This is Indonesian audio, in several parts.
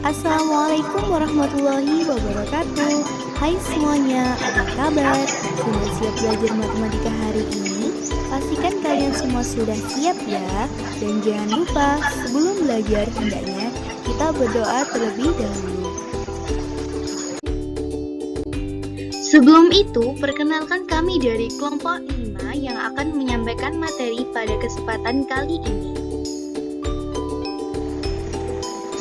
Assalamualaikum warahmatullahi wabarakatuh. Hai semuanya, apa kabar? Sudah siap belajar matematika hari ini? Pastikan kalian semua sudah siap ya. Dan jangan lupa, sebelum belajar hendaknya kita berdoa terlebih dahulu. Sebelum itu, perkenalkan kami dari kelompok 5 yang akan menyampaikan materi pada kesempatan kali ini.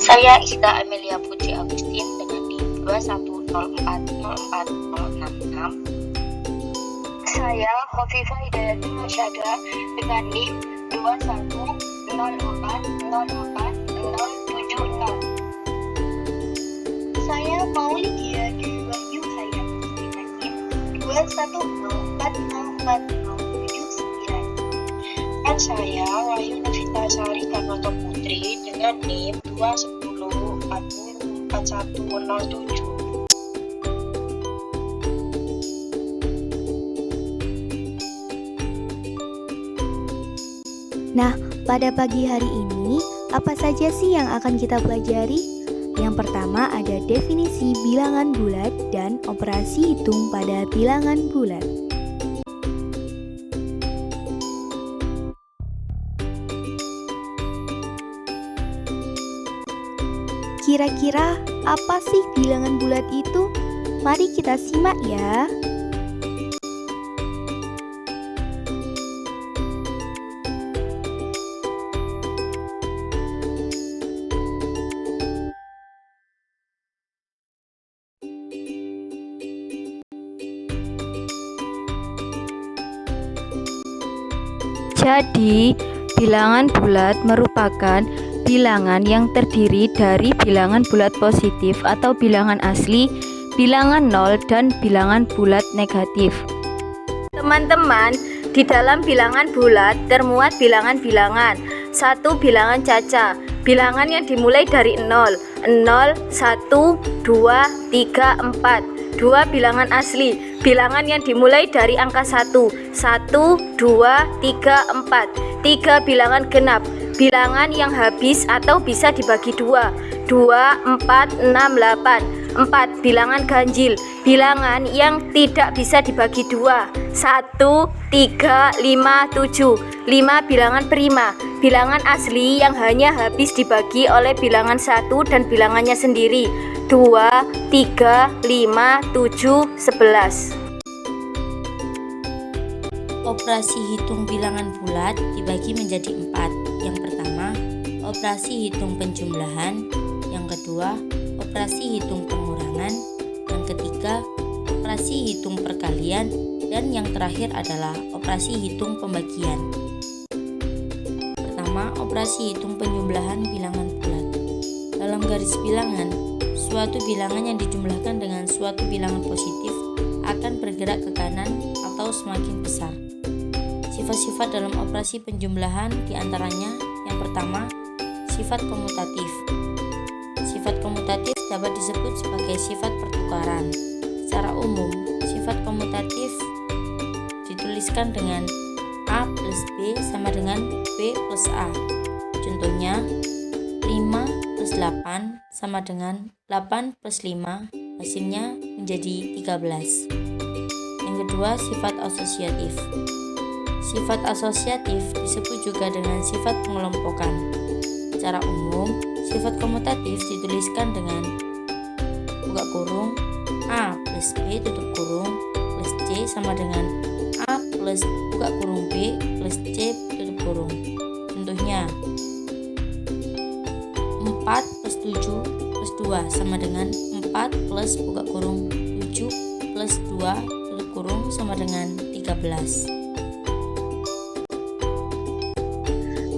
Saya Ista Amelia Putri Agustin dengan NIM 210404066. Saya Khofifah Hidayatul Masyada dengan NIM 210404070. Saya Maulidia Dewi Wahyu Hayat dengan NIM 210404079. Dan saya Wahyu Novita Sari Kanoto Putri dengan NIM 210404107. Nah, pada pagi hari ini, apa saja sih yang akan kita pelajari? Yang pertama ada definisi bilangan bulat dan operasi hitung pada bilangan bulat. Kira-kira apa sih bilangan bulat itu? Mari kita simak ya. Jadi, bilangan bulat merupakan bilangan yang terdiri dari bilangan bulat positif atau bilangan asli, bilangan nol, dan bilangan bulat negatif. Teman-teman, di dalam bilangan bulat termuat bilangan-bilangan. 1. Bilangan caca, bilangan yang dimulai dari 0, 0, 1, 2, 3, 4. 2. Bilangan asli, bilangan yang dimulai dari angka 1, 1, 2, 3, 4. 3. Bilangan genap, bilangan yang habis atau bisa dibagi 2, 2, 4, 6, 8. 4. Bilangan ganjil, bilangan yang tidak bisa dibagi 2, 1, 3, 5, 7. 5. Bilangan prima, bilangan asli yang hanya habis dibagi oleh bilangan 1 dan bilangannya sendiri, 2, 3, 5, 7, 11. Operasi hitung bilangan bulat dibagi menjadi 4. Yang pertama, operasi hitung penjumlahan. Yang kedua, operasi hitung pengurangan. Yang ketiga, operasi hitung perkalian. Dan yang terakhir adalah operasi hitung pembagian. Pertama, operasi hitung penjumlahan bilangan bulat. Dalam garis bilangan, suatu bilangan yang dijumlahkan dengan suatu bilangan positif akan bergerak ke kanan atau semakin besar. Sifat-sifat dalam operasi penjumlahan diantaranya yang pertama, sifat komutatif. Sifat komutatif dapat disebut sebagai sifat pertukaran. Secara umum, sifat komutatif dituliskan dengan A plus B sama dengan B plus A. Contohnya, 5 plus 8 sama dengan 8 plus 5, hasilnya menjadi 13. Yang kedua, sifat asosiatif. Sifat asosiatif disebut juga dengan sifat pengelompokan. Secara umum, sifat komutatif dituliskan dengan buka kurung A plus B tutup kurung plus C sama dengan A plus buka kurung B plus C tutup kurung. Contohnya, 4 plus 7 plus 2 sama dengan 4 plus buka kurung 7 plus 2 tutup kurung sama dengan 13.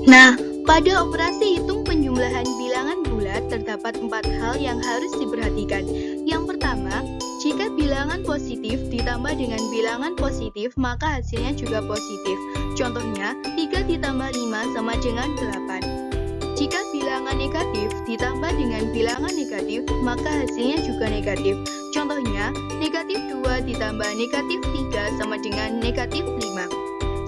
Nah, pada operasi hitung penjumlahan bilangan bulat terdapat 4 hal yang harus diperhatikan. Yang pertama, jika bilangan positif ditambah dengan bilangan positif, maka hasilnya juga positif. Contohnya, 3 ditambah 5 sama dengan 8. Jika bilangan negatif ditambah dengan bilangan negatif, maka hasilnya juga negatif. Contohnya, negatif 2 ditambah negatif 3 sama dengan negatif 5.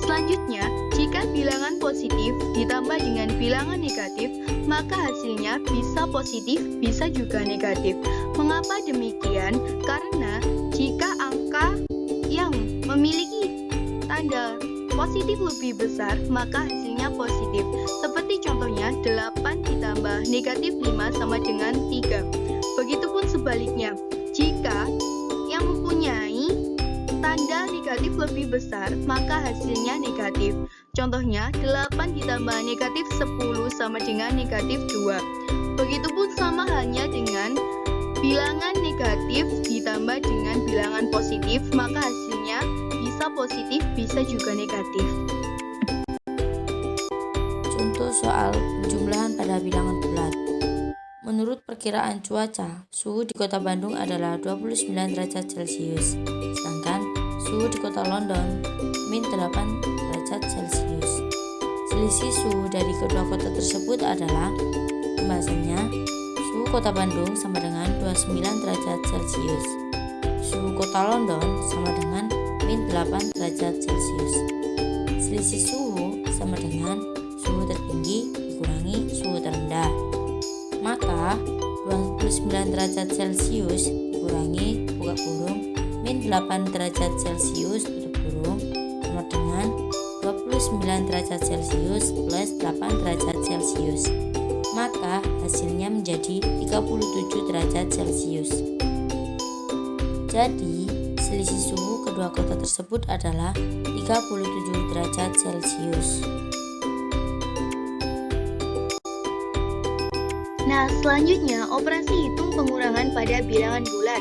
Selanjutnya, jika bilangan positif ditambah dengan bilangan negatif, maka hasilnya bisa positif, bisa juga negatif. Mengapa demikian? Karena jika angka yang memiliki tanda positif lebih besar, maka hasilnya positif. Seperti contohnya 8 ditambah negatif 5 sama dengan 3. Begitupun sebaliknya, jika yang mempunyai tanda negatif lebih besar, maka hasilnya negatif. Contohnya 8 ditambah negatif 10 sama dengan negatif 2. Begitupun sama halnya dengan bilangan negatif ditambah dengan bilangan positif, maka hasilnya bisa positif, bisa juga negatif. Contoh soal penjumlahan pada bilangan bulat. Menurut perkiraan cuaca, suhu di kota Bandung adalah 29 derajat Celcius, sedangkan suhu di kota London min 8 derajat Celcius. Selisih suhu dari kedua kota tersebut adalah, pembahasannya, suhu kota Bandung sama dengan 29 derajat Celcius. Suhu kota London sama dengan min 8 derajat Celcius. Selisih suhu sama dengan suhu tertinggi dikurangi suhu terendah. Maka 29 derajat Celcius dikurangi buka kurung min 8 derajat Celcius tutup kurung sama dengan 29 derajat Celcius plus 8 derajat Celcius. Maka hasilnya menjadi 37 derajat Celcius. Jadi, selisih suhu kedua kota tersebut adalah 37 derajat Celcius. Nah, selanjutnya operasi hitung pengurangan pada bilangan bulat.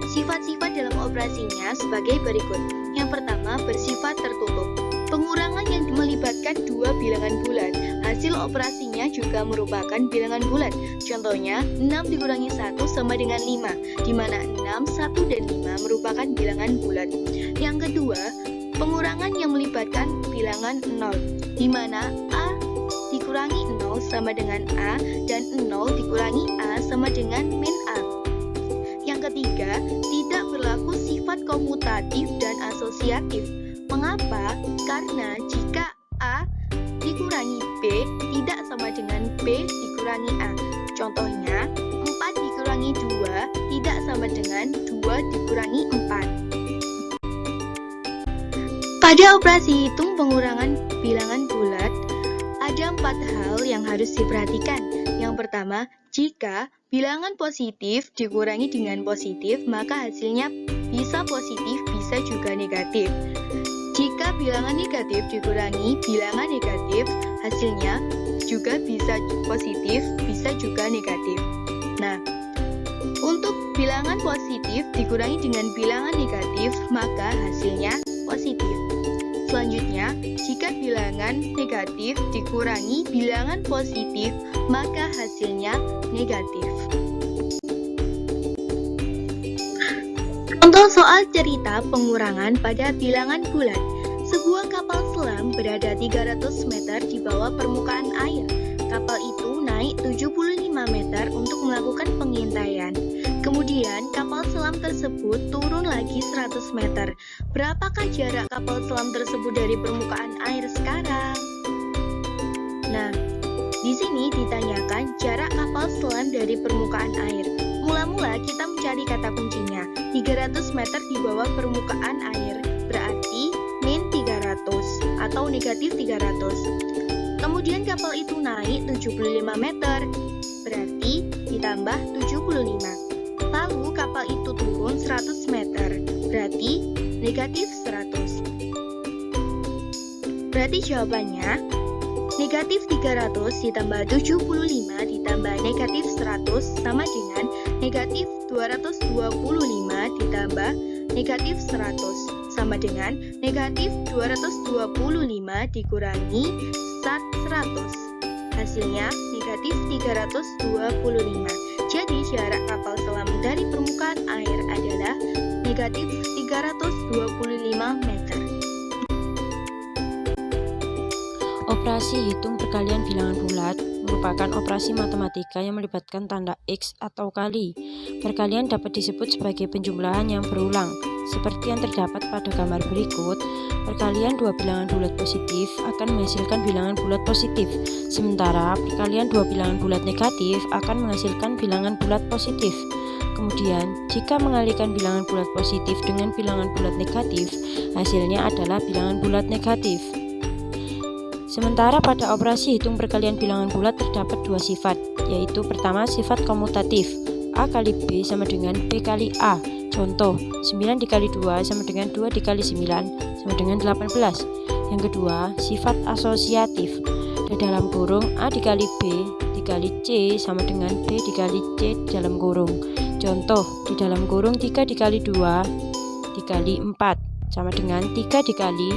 Sifat-sifat dalam operasinya sebagai berikut. Yang pertama, bersifat tertutup. Pengurangan yang melibatkan dua bilangan bulat. Hasil operasinya juga merupakan bilangan bulat. Contohnya, 6 dikurangi 1 sama dengan 5, di mana 6, 1, dan 5 merupakan bilangan bulat. Yang kedua, pengurangan yang melibatkan bilangan 0, di mana A dikurangi 0 sama dengan A, dan 0 dikurangi A sama dengan min A. Yang ketiga, tidak berlaku sifat komutatif dan asosiatif. Mengapa? Karena jika A dikurangi B tidak sama dengan B dikurangi A. Contohnya, 4 dikurangi 2 tidak sama dengan 2 dikurangi 4. Pada operasi hitung pengurangan bilangan bulat, ada 4 hal yang harus diperhatikan. Yang pertama, jika bilangan positif dikurangi dengan positif, maka hasilnya bisa positif, bisa juga negatif. Jika bilangan negatif dikurangi bilangan negatif, hasilnya juga bisa positif, bisa juga negatif. Nah, untuk bilangan positif dikurangi dengan bilangan negatif, maka hasilnya positif. Selanjutnya, jika bilangan negatif dikurangi bilangan positif, maka hasilnya negatif. Contoh soal cerita pengurangan pada bilangan bulat. Sebuah kapal selam berada 300 meter di bawah permukaan air. Kapal itu naik 75 meter untuk melakukan pengintaian. Kemudian kapal selam tersebut turun lagi 100 meter. Berapakah jarak kapal selam tersebut dari permukaan air sekarang? Nah, di sini ditanyakan jarak kapal selam dari permukaan air. Mula-mula kita mencari kata kuncinya. 300 meter di bawah permukaan air berarti min 300 atau negatif 300. Kemudian kapal itu naik 75 meter, berarti ditambah 75. Lalu kapal itu turun 100 meter, berarti negatif 100. Berarti jawabannya negatif 300 ditambah 75 ditambah negatif 100 sama dengan negatif 225 ditambah negatif 100 sama dengan negatif 225 dikurangi 100. Hasilnya negatif 325. Jadi jarak kapal selam dari permukaan air adalah negatif 325 meter. Operasi hitung perkalian bilangan bulat merupakan operasi matematika yang melibatkan tanda X atau kali. Perkalian dapat disebut sebagai penjumlahan yang berulang. Seperti yang terdapat pada gambar berikut, perkalian dua bilangan bulat positif akan menghasilkan bilangan bulat positif, sementara perkalian dua bilangan bulat negatif akan menghasilkan bilangan bulat positif. Kemudian, jika mengalihkan bilangan bulat positif dengan bilangan bulat negatif, hasilnya adalah bilangan bulat negatif. Sementara pada operasi hitung perkalian bilangan bulat terdapat dua sifat, yaitu pertama sifat komutatif, A kali B sama dengan B kali A. Contoh, 9 dikali 2 sama dengan 2 dikali 9 sama dengan 18. Yang kedua, sifat asosiatif, di dalam kurung A dikali B dikali C sama dengan B dikali C dalam kurung. Contoh, di dalam kurung 3 dikali 2 dikali 4 sama dengan 3 dikali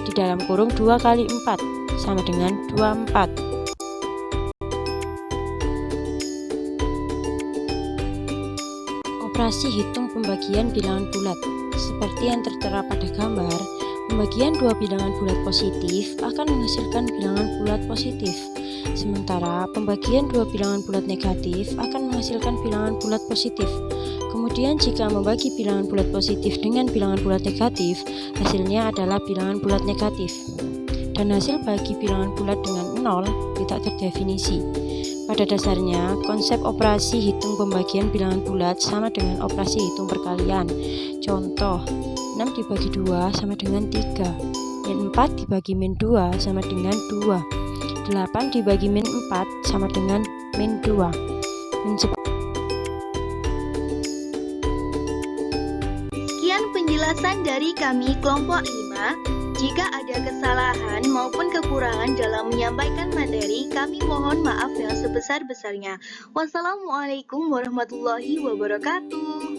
di dalam kurung 2 kali 4 sama dengan 24. Operasi hitung pembagian bilangan bulat. Seperti yang tertera pada gambar, pembagian dua bilangan bulat positif akan menghasilkan bilangan bulat positif. Sementara pembagian dua bilangan bulat negatif akan menghasilkan bilangan bulat positif. Kemudian jika membagi bilangan bulat positif dengan bilangan bulat negatif, hasilnya adalah bilangan bulat negatif. Dan hasil bagi bilangan bulat dengan 0 tidak terdefinisi. Pada dasarnya, konsep operasi hitung pembagian bilangan bulat sama dengan operasi hitung perkalian. Contoh, 6 dibagi 2 sama dengan 3, min 4 dibagi min 2 sama dengan 2, 8 dibagi min 4 sama dengan min 2, min 10. Sekian penjelasan dari kami kelompok 5. Jika ada kesalahan maupun kekurangan dalam menyampaikan materi, kami mohon maaf yang sebesar-besarnya. Wassalamualaikum warahmatullahi wabarakatuh.